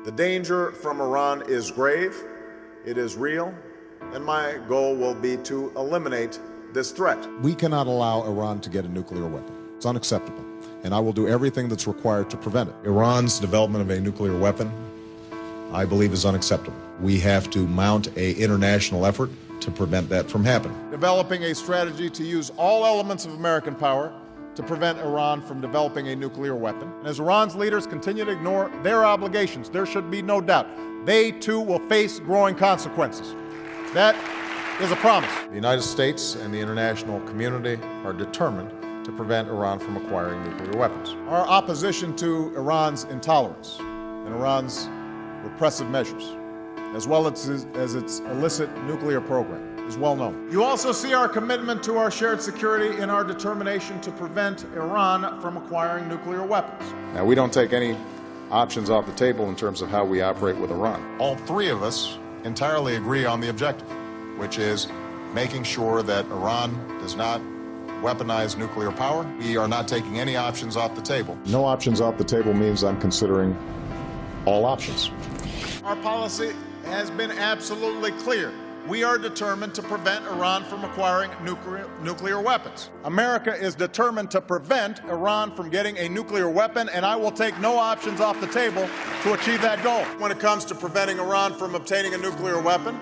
The danger from Iran is grave, it is real, and my goal will be to eliminate this threat. We cannot allow Iran to get a nuclear weapon. It's unacceptable, and I will do everything that's required to prevent it. Iran's development of a nuclear weapon, I believe, is unacceptable. We have to mount an international effort to prevent that from happening. Developing a strategy to use all elements of American power to prevent Iran from developing a nuclear weapon. And as Iran's leaders continue to ignore their obligations, there should be no doubt they too will face growing consequences. That is a promise. The United States and the international community are determined to prevent Iran from acquiring nuclear weapons. Our opposition to Iran's intolerance and Iran's repressive measures, as well as its illicit nuclear program, is well known. You also see our commitment to our shared security in our determination to prevent Iran from acquiring nuclear weapons. Now, we don't take any options off the table in terms of how we operate with Iran. All three of us entirely agree on the objective, which is making sure that Iran does not weaponize nuclear power. We are not taking any options off the table. No options off the table means I'm considering all options. Our policy has been absolutely clear. We are determined to prevent Iran from acquiring nuclear weapons. America is determined to prevent Iran from getting a nuclear weapon, and I will take no options off the table to achieve that goal. When it comes to preventing Iran from obtaining a nuclear weapon,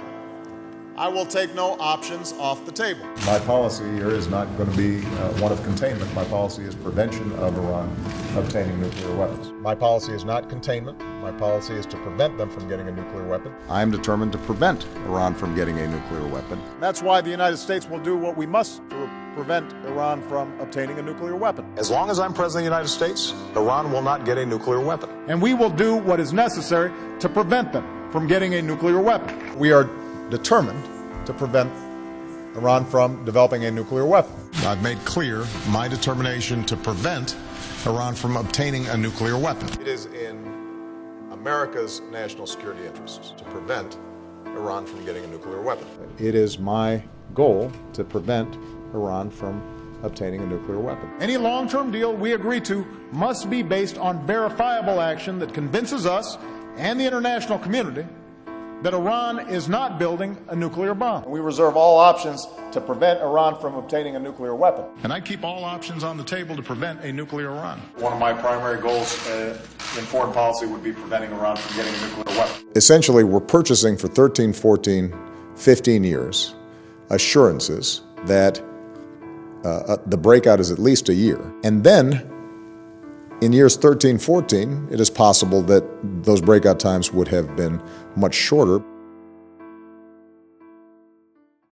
I will take no options off the table. My policy here is not going to be one of containment. My policy is prevention of Iran obtaining nuclear weapons. My policy is not containment. My policy is to prevent them from getting a nuclear weapon. I am determined to prevent Iran from getting a nuclear weapon. That's why the United States will do what we must to prevent Iran from obtaining a nuclear weapon. As long as I'm President of the United States, Iran will not get a nuclear weapon. And we will do what is necessary to prevent them from getting a nuclear weapon. We are determined to prevent Iran from developing a nuclear weapon. I've made clear my determination to prevent Iran from obtaining a nuclear weapon. It is in America's national security interests to prevent Iran from getting a nuclear weapon. It is my goal to prevent Iran from obtaining a nuclear weapon. Any long-term deal we agree to must be based on verifiable action that convinces us and the international community that Iran is not building a nuclear bomb. We reserve all options to prevent Iran from obtaining a nuclear weapon. And I keep all options on the table to prevent a nuclear Iran. One of my primary goals in foreign policy would be preventing Iran from getting a nuclear weapon. Essentially, we're purchasing for 13, 14, 15 years assurances that the breakout is at least a year. And then in years 13, 14, it is possible that those breakout times would have been much shorter.